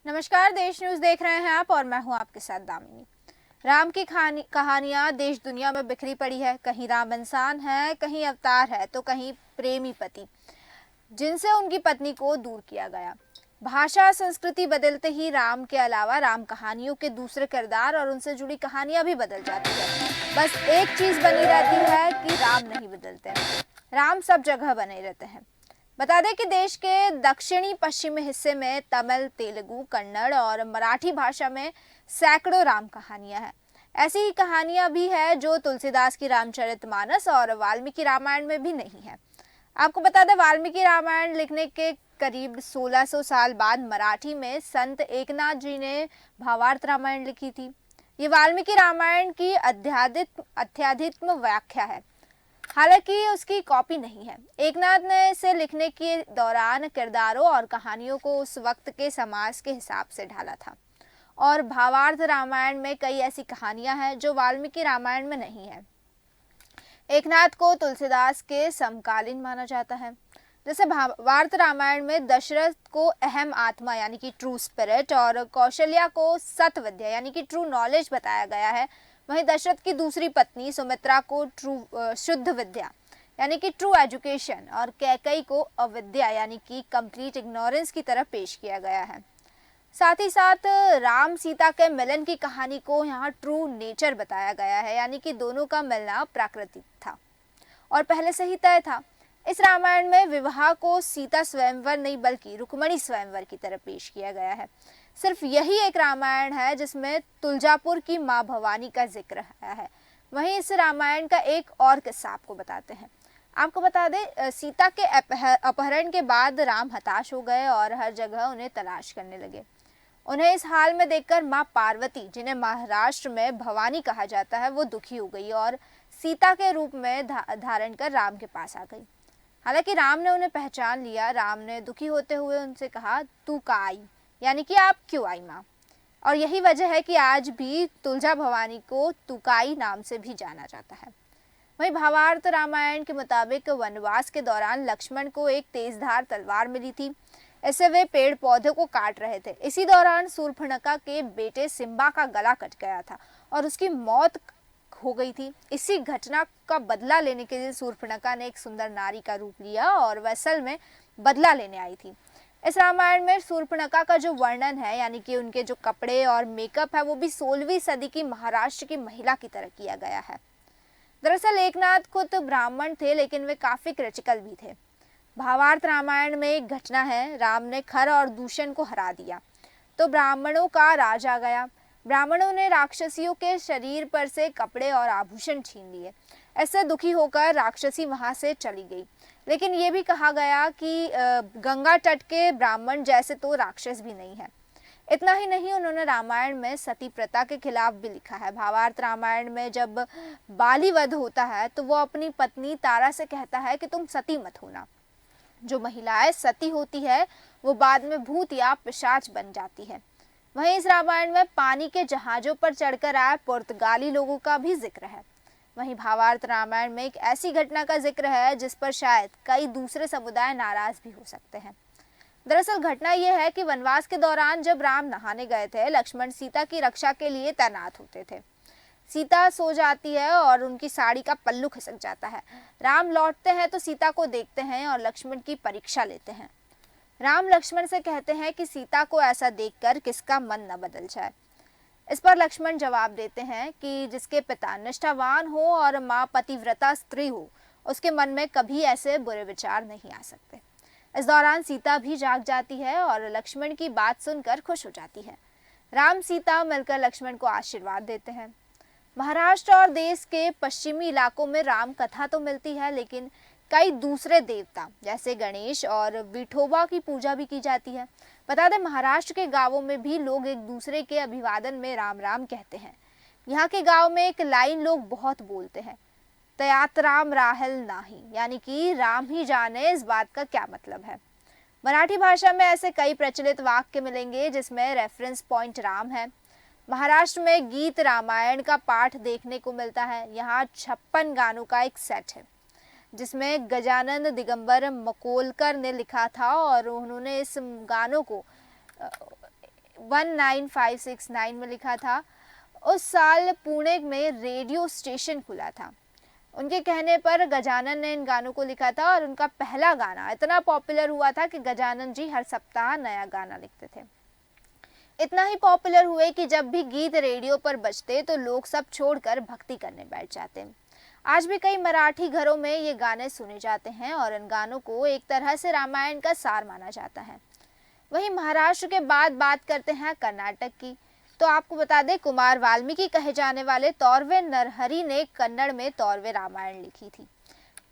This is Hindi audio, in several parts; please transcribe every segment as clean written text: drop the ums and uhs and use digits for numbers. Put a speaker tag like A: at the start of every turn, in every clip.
A: नमस्कार, देश न्यूज देख रहे हैं आप और मैं हूं आपके साथ दामिनी। राम की कहानियां देश दुनिया में बिखरी पड़ी है। कहीं राम इंसान है, कहीं अवतार है, तो कहीं प्रेमी पति जिनसे उनकी पत्नी को दूर किया गया। भाषा संस्कृति बदलते ही राम के अलावा राम कहानियों के दूसरे किरदार और उनसे जुड़ी कहानियां भी बदल जाती है। बस एक चीज बनी रहती है कि राम नहीं बदलते हैं। राम सब जगह बने रहते हैं। बता दें कि देश के दक्षिणी पश्चिमी हिस्से में तमिल, तेलुगु, कन्नड़ और मराठी भाषा में सैकड़ों राम कहानियां हैं। ऐसी ही कहानियां भी है जो तुलसीदास की रामचरितमानस और वाल्मीकि रामायण में भी नहीं है। आपको बता दें, वाल्मीकि रामायण लिखने के करीब 1600 साल बाद मराठी में संत एकनाथ जी ने भावार्थ रामायण लिखी थी। ये वाल्मीकि रामायण की अध्यात्म व्याख्या है, हालांकि उसकी कॉपी नहीं है। एकनाथ ने इसे लिखने के दौरान किरदारों और कहानियों को उस वक्त के समाज के हिसाब से ढाला था। और भावार्थ रामायण में कई ऐसी कहानियां हैं जो वाल्मीकि रामायण में नहीं है। एकनाथ को तुलसीदास के समकालीन माना जाता है। जैसे भावार्थ रामायण में दशरथ को अहम आत्मा यानी कि ट्रू स्पिरिट और कौशल्या को सत विद्या यानी कि ट्रू नॉलेज बताया गया है। वहीं दशरथ की दूसरी पत्नी सुमित्रा को शुद्ध विद्या यानी कि ट्रू एजुकेशन और कैकेयी को अविद्या यानी कि कंप्लीट इग्नोरेंस की तरह पेश किया गया है। साथ ही साथ राम सीता के मिलन की कहानी को यहाँ ट्रू नेचर बताया गया है, यानी कि दोनों का मिलना प्राकृतिक था और पहले से ही तय था। इस रामायण में विवाह को सीता स्वयंवर नहीं बल्कि रुक्मणी स्वयंवर की तरह पेश किया गया है। सिर्फ यही एक रामायण है जिसमें तुलजापुर की माँ भवानी का जिक्र है। वहीं इस रामायण का एक और किस्सा आपको बताते हैं। आपको बता दें, सीता के अपहरण के बाद राम हताश हो गए और हर जगह उन्हें तलाश करने लगे। उन्हें इस हाल में देखकर माँ पार्वती, जिन्हें महाराष्ट्र में भवानी कहा जाता है, वो दुखी हो गई और सीता के रूप में धारण कर राम के पास आ गई। हालांकि राम ने उन्हें पहचान लिया। राम ने दुखी होते हुए उनसे कहा, तू का आई, यानी कि आप क्यों आई माँ। और यही वजह है कि आज भी तुलजा भवानी को तुकाई नाम से भी जाना जाता है। वहीं भावार्थ रामायण के मुताबिक वनवास के दौरान लक्ष्मण को एक तेजधार तलवार मिली थी। ऐसे वे पेड़ पौधे को काट रहे थे। इसी दौरान शूर्पणखा के बेटे सिम्बा का गला कट गया था और उसकी मौत हो गई थी। इसी घटना का बदला लेने के लिए शूर्पणखा ने एक सुंदर नारी का रूप लिया और वह असल में बदला लेने आई थी। इस रामायण में शूर्पणखा का जो वर्णन है, यानी कि उनके जो कपड़े और मेकअप है, वो भी 16वीं सदी की महाराष्ट्र की महिला की तरह किया गया है। दरअसल एकनाथ खुद तो ब्राह्मण थे, लेकिन वे काफी क्रिटिकल भी थे। भावार्थ रामायण में एक घटना है, राम ने खर और दूषण को हरा दिया तो ब्राह्मणों का राज आ गया। ब्राह्मणों ने राक्षसियों के शरीर पर से कपड़े और आभूषण छीन लिए। ऐसे दुखी होकर राक्षसी वहां से चली गई। लेकिन ये भी कहा गया कि गंगा तट के ब्राह्मण जैसे तो राक्षस भी नहीं है। इतना ही नहीं, उन्होंने रामायण में सती प्रथा के खिलाफ भी लिखा है। भावार्थ रामायण में जब बाली वध होता है तो वो अपनी पत्नी तारा से कहता है कि तुम सती मत होना। जो महिलाएं सती होती है वो बाद में भूत या पिशाच बन जाती है। वहीं इस रामायण में पानी के जहाजों पर चढ़कर आए पुर्तगाली लोगों का भी जिक्र है। वहीं भावार्थ रामायण में एक ऐसी घटना का जिक्र है जिस पर शायद कई दूसरे समुदाय नाराज भी हो सकते हैं। दरअसल घटना यह है कि वनवास के दौरान जब राम नहाने गए थे, लक्ष्मण सीता की रक्षा के लिए तैनात होते थे। सीता सो जाती है और उनकी साड़ी का पल्लू खिसक जाता है। राम लौटते हैं तो सीता को देखते हैं और लक्ष्मण की परीक्षा लेते हैं। राम लक्ष्मण से कहते हैं कि सीता को ऐसा देखकर किसका मन न बदल जाए। इस पर लक्ष्मण जवाब देते हैं कि जिसके पिता निष्ठावान हो और माँ पतिव्रता स्त्री हो, उसके मन में कभी ऐसे बुरे विचार नहीं आ सकते। इस दौरान सीता भी जाग जाती है और लक्ष्मण की बात सुनकर खुश हो जाती है। राम सीता मिलकर लक्ष्मण को आशीर्वाद देते हैं। महाराष्ट्र और देश के पश्चिमी इलाकों में राम कथा तो मिलती है, लेकिन कई दूसरे देवता जैसे गणेश और विठोबा की पूजा भी की जाती है। बता दें, महाराष्ट्र के गांवों में भी लोग एक दूसरे के अभिवादन में राम राम कहते हैं। यहाँ के गांव में एक लाइन लोग बहुत बोलते हैं, तयात राम राहल नाही, यानी कि राम ही जाने इस बात का क्या मतलब है। मराठी भाषा में ऐसे कई प्रचलित वाक्य मिलेंगे जिसमें रेफरेंस पॉइंट राम है। महाराष्ट्र में गीत रामायण का पाठ देखने को मिलता है। यहाँ 56 गानों का एक सेट है जिसमें गजानन दिगंबर मकोलकर ने लिखा था और उन्होंने इस गानों को 1969 में लिखा था। उस साल पुणे में रेडियो स्टेशन खुला था। उनके कहने पर गजानन ने इन गानों को लिखा था और उनका पहला गाना इतना पॉपुलर हुआ था कि गजानन जी हर सप्ताह नया गाना लिखते थे। इतना ही पॉपुलर हुए कि जब भी गीत रेडियो पर बजते तो लोग सब छोड़कर भक्ति करने बैठ जाते। आज भी कई मराठी घरों में ये गाने सुने जाते हैं और इन गानों को एक तरह से रामायण का सार माना जाता है। वहीं महाराष्ट्र के बाद बात करते हैं कर्नाटक की। तो आपको बता दें, कुमार वाल्मीकि कहे जाने वाले तोरवे नरहरि ने कन्नड़ में तोरवे रामायण लिखी थी।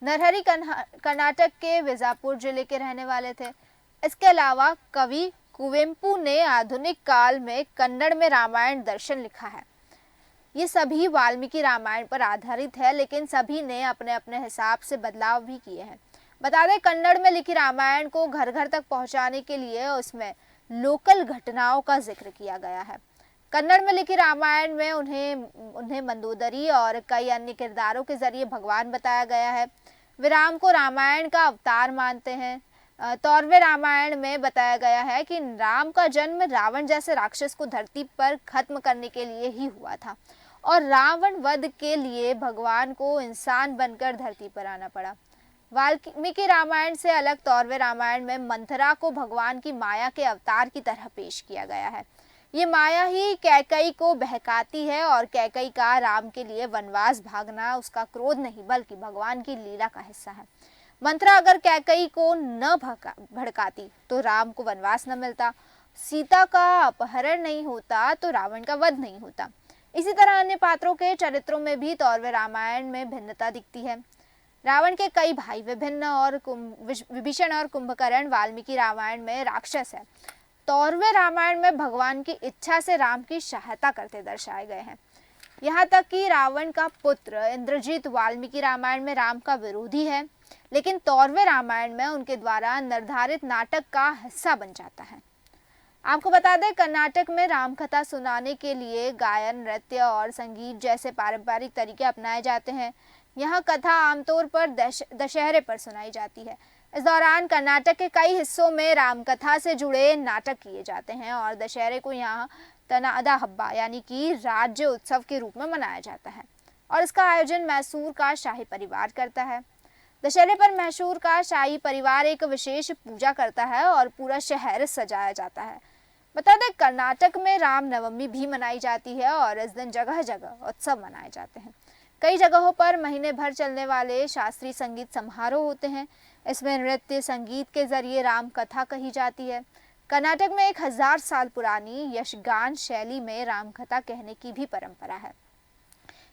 A: नरहरि कर्नाटक के विजापुर जिले के रहने वाले थे। इसके अलावा कवि कुवेंपु ने आधुनिक काल में कन्नड़ में रामायण दर्शन लिखा है। ये सभी वाल्मीकि रामायण पर आधारित है, लेकिन सभी ने अपने अपने हिसाब से बदलाव भी किए हैं। बता दें, कन्नड़ में लिखी रामायण को घर घर तक पहुंचाने के लिए उसमें लोकल घटनाओं का जिक्र किया गया है। कन्नड़ में लिखी रामायण में उन्हें मंदोदरी और कई अन्य किरदारों के जरिए भगवान बताया गया है। वे राम को रामायण का अवतार मानते हैं। तोरवे रामायण में बताया गया है कि राम का जन्म रावण जैसे राक्षस को धरती पर खत्म करने के लिए ही हुआ था और रावण वध के लिए भगवान को इंसान बनकर धरती पर आना पड़ा। वाल्मीकि रामायण से अलग तोरवे रामायण में मंथरा को भगवान की माया के अवतार की तरह पेश किया गया है। ये माया ही कैकई को बहकाती है और कैकई का राम के लिए वनवास भागना उसका क्रोध नहीं बल्कि भगवान की लीला का हिस्सा है। मंथरा अगर कैकई को न भड़काती तो राम को वनवास न मिलता, सीता का अपहरण नहीं होता तो रावण का वध नहीं होता। इसी तरह अन्य पात्रों के चरित्रों में भी तोरवे रामायण में भिन्नता दिखती है। रावण के कई भाई विभिन्न और विभीषण और कुंभकर्ण वाल्मीकि रामायण में राक्षस है। तोरवे रामायण में भगवान की इच्छा से राम की सहायता करते दर्शाए गए हैं। यहाँ तक कि रावण का पुत्र इंद्रजीत वाल्मीकि रामायण में राम का विरोधी है, लेकिन तोरवे रामायण में उनके द्वारा निर्धारित नाटक का हिस्सा बन जाता है। आपको बता दें, कर्नाटक में राम कथा सुनाने के लिए गायन, नृत्य और संगीत जैसे पारंपरिक तरीके अपनाए जाते हैं। यहाँ कथा आमतौर पर दशहरे पर सुनाई जाती है। इस दौरान कर्नाटक के कई हिस्सों में राम कथा से जुड़े नाटक किए जाते हैं और दशहरे को यहाँ तनादा हब्बा यानी कि राज्य उत्सव के रूप में मनाया जाता है और इसका आयोजन मैसूर का शाही परिवार करता है। दशहरे पर मैसूर का शाही परिवार एक विशेष पूजा करता है और पूरा शहर सजाया जाता है। बता दें, कर्नाटक में राम नवमी भी मनाई जाती है और इस दिन जगह जगह उत्सव मनाए जाते हैं। कई जगहों पर महीने भर चलने वाले शास्त्रीय संगीत समारोह होते हैं। इसमें नृत्य संगीत के जरिए राम कथा कही जाती है। कर्नाटक में 1000 साल पुरानी यक्षगान शैली में राम कथा कहने की भी परंपरा है।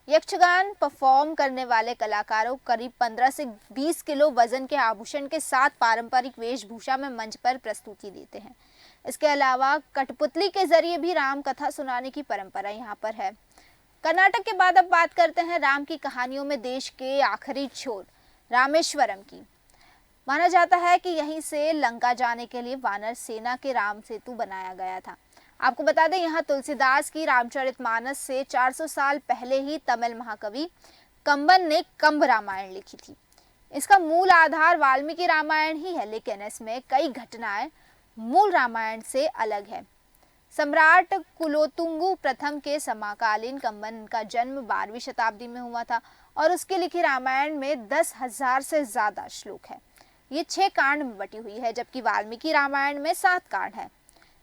A: यक्षगान परफॉर्म करने वाले कलाकारों करीब 15 से 20 किलो वजन के आभूषण के साथ पारंपरिक वेशभूषा में मंच पर प्रस्तुति देते हैं। इसके अलावा कठपुतली के जरिए भी राम कथा सुनाने की परंपरा यहाँ पर है। कर्नाटक के बाद अब बात करते हैं राम की कहानियों में देश के आखिरी छोर रामेश्वरम की। माना जाता है कि यहीं से लंका जाने के लिए वानर सेना के राम सेतु बनाया गया था। आपको बता दें, यहाँ तुलसीदास की रामचरितमानस से 400 साल पहले ही तमिल महाकवि कंबन ने कंब रामायण लिखी थी। इसका मूल आधार वाल्मीकि रामायण ही है, लेकिन इसमें कई घटनाएं मूल रामायण से अलग है। सम्राट कुलोतुंगु प्रथम के समकालीन कंबन का जन्म 12वीं शताब्दी में हुआ था और उसकी लिखी रामायण में 10,000 से ज्यादा श्लोक है। ये 6 कांड में बटी हुई है, जबकि वाल्मीकि रामायण में 7 कांड है।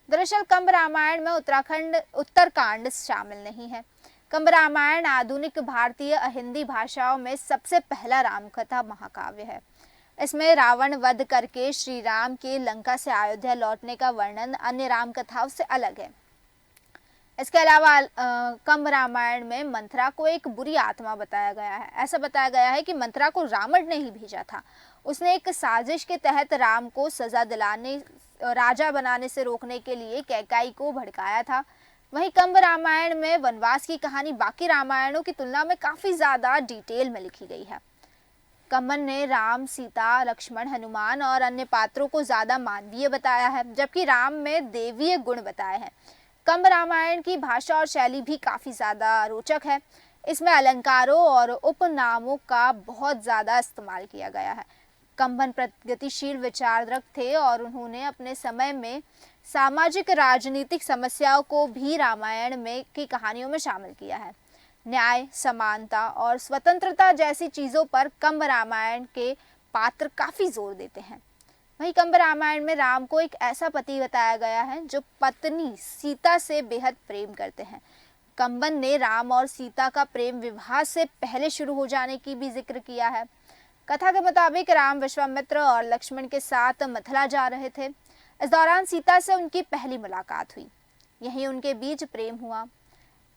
A: दरअसल कंब रामायण में उत्तरकांड शामिल नहीं है। कंब रामायण आधुनिक भारतीय हिंदी भाषाओं में सबसे पहला रामकथा महाकाव्य है। इसमें रावण वध करके श्री राम के लंका से अयोध्या लौटने का वर्णन अन्य राम कथाओं से अलग है। इसके अलावा कंब रामायण में मंथरा को एक बुरी आत्मा बताया गया है। ऐसा बताया गया है कि मंथरा को रावण ने ही भेजा था। उसने एक साजिश के तहत राम को सजा दिलाने, राजा बनाने से रोकने के लिए कैकेयी को भड़काया था। वहीं कंब रामायण में वनवास की कहानी बाकी रामायणों की तुलना में काफी ज्यादा डिटेल में लिखी गई है। कंबन ने राम, सीता, लक्ष्मण, हनुमान और अन्य पात्रों को ज्यादा मानवीय बताया है, जबकि राम में देवीय गुण बताए हैं। कंब रामायण की भाषा और शैली भी काफी ज्यादा रोचक है। इसमें अलंकारों और उपनामों का बहुत ज्यादा इस्तेमाल किया गया है। कंबन प्रगतिशील विचारक थे और उन्होंने अपने समय में सामाजिक राजनीतिक समस्याओं को भी रामायण में की कहानियों में शामिल किया है। न्याय, समानता और स्वतंत्रता जैसी चीजों पर कंब रामायण के पात्र काफी जोर देते हैं। वहीं कंब रामायण में राम को एक ऐसा पति बताया गया है जो पत्नी सीता से बेहद प्रेम करते हैं। कंबन ने राम और सीता का प्रेम विवाह से पहले शुरू हो जाने की भी जिक्र किया है। कथा के मुताबिक राम विश्वामित्र और लक्ष्मण के साथ मथुरा जा रहे थे। इस दौरान सीता से उनकी पहली मुलाकात हुई, यहीं उनके बीच प्रेम हुआ।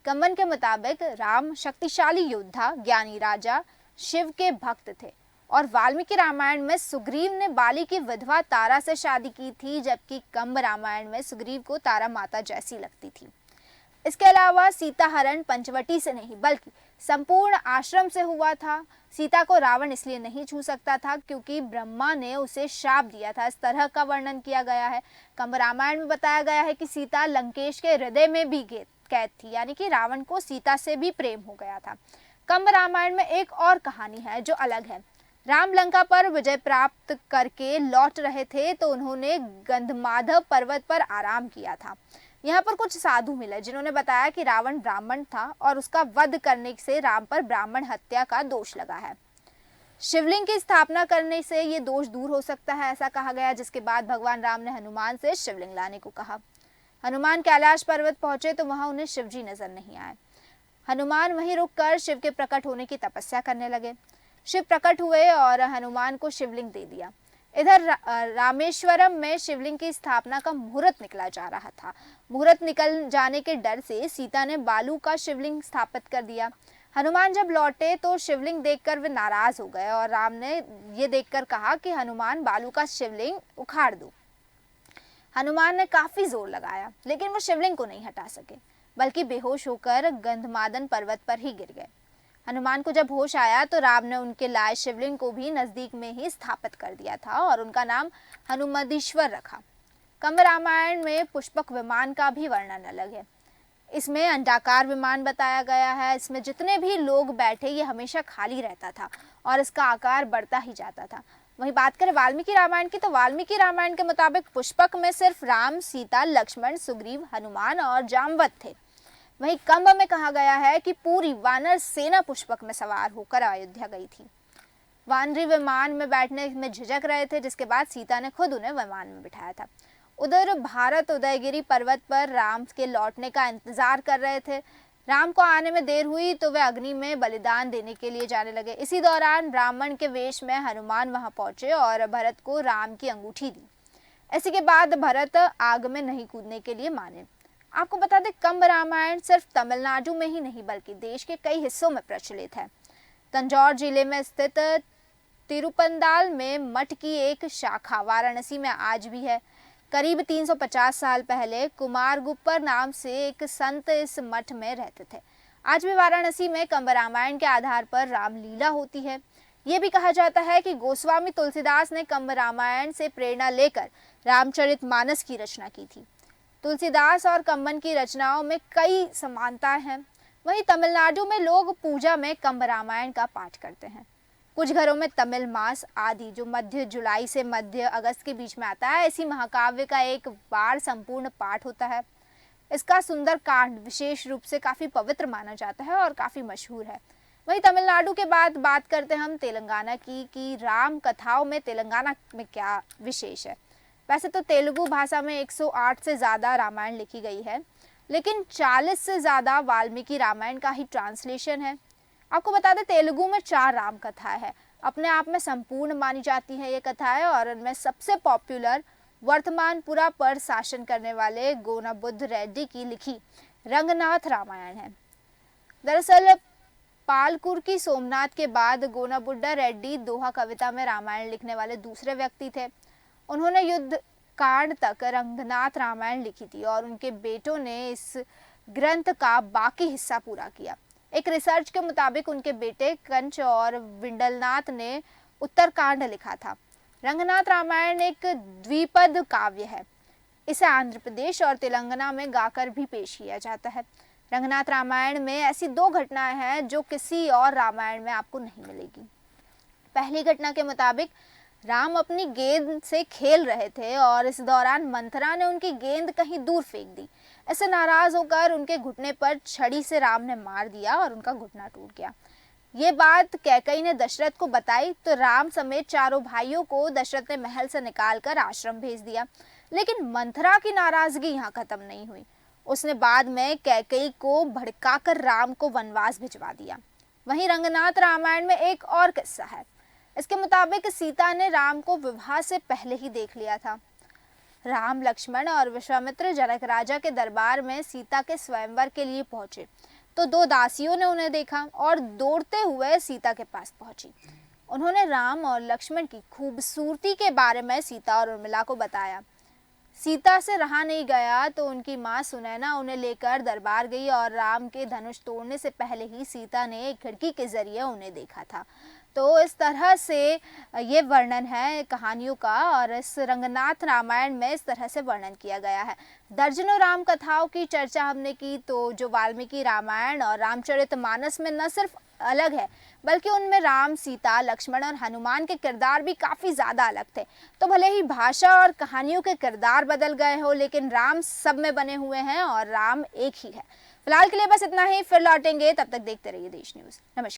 A: कंबन के मुताबिक राम शक्तिशाली योद्धा, ज्ञानी राजा, शिव के भक्त थे और वाल्मीकि रामायण में सुग्रीव ने बाली की विधवा तारा से शादी की थी, जबकि कंब रामायण में सुग्रीव को तारा माता जैसी लगती थी। इसके अलावा सीता हरण पंचवटी से नहीं बल्कि संपूर्ण आश्रम से हुआ था। सीता को रावण इसलिए नहीं छू सकता था क्योंकि ब्रह्मा ने उसे श्राप दिया था। इस तरह का वर्णन किया गया है। कंब रामायण में बताया गया है कि सीता लंकेश के हृदय में भी कैद थी, यानी कि रावण को सीता से भी प्रेम हो गया था। कंब रामायण में एक और कहानी है जो अलग है। राम लंका पर विजय प्राप्त करके लौट रहे थे तो उन्होंने गंधमाधव पर्वत पर आराम किया था। यहाँ पर कुछ साधु मिले जिन्होंने बताया कि रावण ब्राह्मण था और उसका वध करने से राम पर ब्राह्मण हत्या का दोष लगा है। शिवलिंग की स्थापना करने से ये दोष दूर हो सकता है, ऐसा कहा गया, जिसके बाद भगवान राम ने हनुमान से शिवलिंग लाने को कहा। हनुमान कैलाश पर्वत पहुंचे तो वहां उन्हें शिवजी नजर नहीं आए। हनुमान वहीं रुककर शिव के प्रकट होने की तपस्या करने लगे। शिव प्रकट हुए और हनुमान को शिवलिंग दे दिया। इधर रामेश्वरम में शिवलिंग की स्थापना का मुहूर्त निकला जा रहा था। मुहूर्त निकल जाने के डर से सीता ने बालू का शिवलिंग स्थापित कर दिया। हनुमान जब लौटे तो शिवलिंग देखकर वे नाराज हो गए और राम ने ये देखकर कहा कि हनुमान बालू का शिवलिंग उखाड़ दो। हनुमान ने काफी जोर लगाया लेकिन वो शिवलिंग को नहीं हटा सके, बल्कि बेहोश होकर गंधमादन पर्वत पर ही गिर गए। हनुमान को जब होश आया तो राम ने उनके लाए शिवलिंग को भी नजदीक में ही स्थापित कर दिया था और उनका नाम हनुमदीश्वर रखा। कंब रामायण में पुष्पक विमान का भी वर्णन अलग है। इसमें अंडाकार विमान बताया गया है। इसमें जितने भी लोग बैठे ये हमेशा खाली रहता था और इसका आकार बढ़ता ही जाता था। वहीं बात करें वाल्मीकि रामायण की तो वाल्मीकि रामायण के मुताबिक पुष्पक में सिर्फ राम, सीता, लक्ष्मण, सुग्रीव, हनुमान और जामवत थे। वहीं कंब में कहा गया है कि पूरी वानर सेना पुष्पक में सवार होकर अयोध्या गई थी। वानरी विमान में बैठने में झिझक रहे थे, जिसके बाद सीता ने खुद उन्हें विमान में बिठाया था। उधर भारत उदयगिरी पर्वत पर राम के लौटने का इंतजार कर रहे थे। राम को आने में देर हुई तो वे अग्नि में बलिदान देने के लिए जाने लगे। इसी दौरान ब्राह्मण के वेश में हनुमान वहां पहुंचे और भरत को राम की अंगूठी दी। इसी के बाद भरत आग में नहीं कूदने के लिए माने। आपको बता दें, कंब रामायण सिर्फ तमिलनाडु में ही नहीं बल्कि देश के कई हिस्सों में प्रचलित है। तंजौर जिले में स्थित तिरुपंदाल में मठ की एक शाखा वाराणसी में आज भी है। करीब 350 साल पहले कुमारगुप्पर नाम से एक संत इस मठ में रहते थे। आज भी वाराणसी में कंब रामायण के आधार पर रामलीला होती है। ये भी कहा जाता है कि गोस्वामी तुलसीदास ने कंब रामायण से प्रेरणा लेकर रामचरितमानस की रचना की थी। तुलसीदास और कंबन की रचनाओं में कई समानताएं हैं। वहीं तमिलनाडु में लोग पूजा में कंब रामायण का पाठ करते हैं। कुछ घरों में तमिल मास आदि, जो मध्य जुलाई से मध्य अगस्त के बीच में आता है, इसी महाकाव्य का एक बार संपूर्ण पाठ होता है। इसका सुंदर कांड विशेष रूप से काफी पवित्र माना जाता है और काफी मशहूर है। वहीं तमिलनाडु के बाद बात करते हैं हम तेलंगाना की कि राम कथाओं में तेलंगाना में क्या विशेष है। वैसे तो तेलुगु भाषा में 108 से ज़्यादा रामायण लिखी गई है, लेकिन 40 से ज़्यादा वाल्मीकि रामायण का ही ट्रांसलेशन है। आपको बता दें, तेलुगु में 4 राम कथाएं हैं। अपने आप में संपूर्ण मानी जाती है ये कथाएं और इनमें सबसे पॉपुलर वर्तमानपुरा पर शासन करने वाले गोनाबुद्ध रेड्डी की लिखी रंगनाथ रामायण है। दरअसल पालकुर्की सोमनाथ के बाद गोनाबुड्डा रेड्डी दोहा कविता में रामायण लिखने वाले दूसरे व्यक्ति थे। उन्होंने युद्ध कांड तक रंगनाथ रामायण लिखी थी और उनके बेटों ने इस ग्रंथ का बाकी हिस्सा पूरा किया। एक रिसर्च के मुताबिक उनके बेटे कंच और विंडलनाथ ने उत्तरकांड लिखा था। रंगनाथ रामायण एक द्विपद काव्य है। इसे आंध्र प्रदेश और तेलंगाना में गाकर भी पेश किया जाता है। रंगनाथ रामायण में ऐसी 2 घटनाएं हैं जो किसी और रामायण में आपको नहीं मिलेगी। पहली घटना के मुताबिक राम अपनी गेंद से खेल रहे थे और इस दौरान मंथरा ने उनकी गेंद कहीं दूर फेंक दी। ऐसे नाराज होकर उनके घुटने पर छड़ी से राम ने मार दिया और उनका घुटना टूट गया। ये बात कैकेयी ने दशरथ को बताई तो राम समेत चारों भाइयों को दशरथ ने महल से निकालकर आश्रम भेज दिया। लेकिन मंथरा की नाराजगी यहाँ खत्म नहीं हुई। उसने बाद में कैकेयी को भड़काकर राम को वनवास भिजवा दिया। वहीं रंगनाथ रामायण में एक और किस्सा है। इसके मुताबिक सीता ने राम को विवाह से पहले ही देख लिया था। राम, लक्ष्मण और विश्वामित्र जनक राजा के दरबार में सीता के स्वयंवर के लिए पहुंचे तो दो दासियों ने उन्हें देखा और दौड़ते हुए सीता के पास पहुंची। उन्होंने राम और लक्ष्मण की खूबसूरती के बारे में सीता और उर्मिला को बताया। सीता से रहा नहीं गया तो उनकी माँ सुनैना उन्हें लेकर दरबार गई और राम के धनुष तोड़ने से पहले ही सीता ने एक खिड़की के जरिए उन्हें देखा था। तो इस तरह से ये वर्णन है कहानियों का और इस रंगनाथ रामायण में इस तरह से वर्णन किया गया है। दर्जनों राम कथाओं की चर्चा हमने की तो जो वाल्मीकि रामायण और रामचरितमानस में न सिर्फ अलग है बल्कि उनमें राम, सीता, लक्ष्मण और हनुमान के किरदार भी काफ़ी ज़्यादा अलग थे। तो भले ही भाषा और कहानियों के किरदार बदल गए हो लेकिन राम सब में बने हुए हैं और राम एक ही है। फिलहाल के लिए बस इतना ही, फिर लौटेंगे, तब तक देखते रहिए देश न्यूज़। नमस्कार।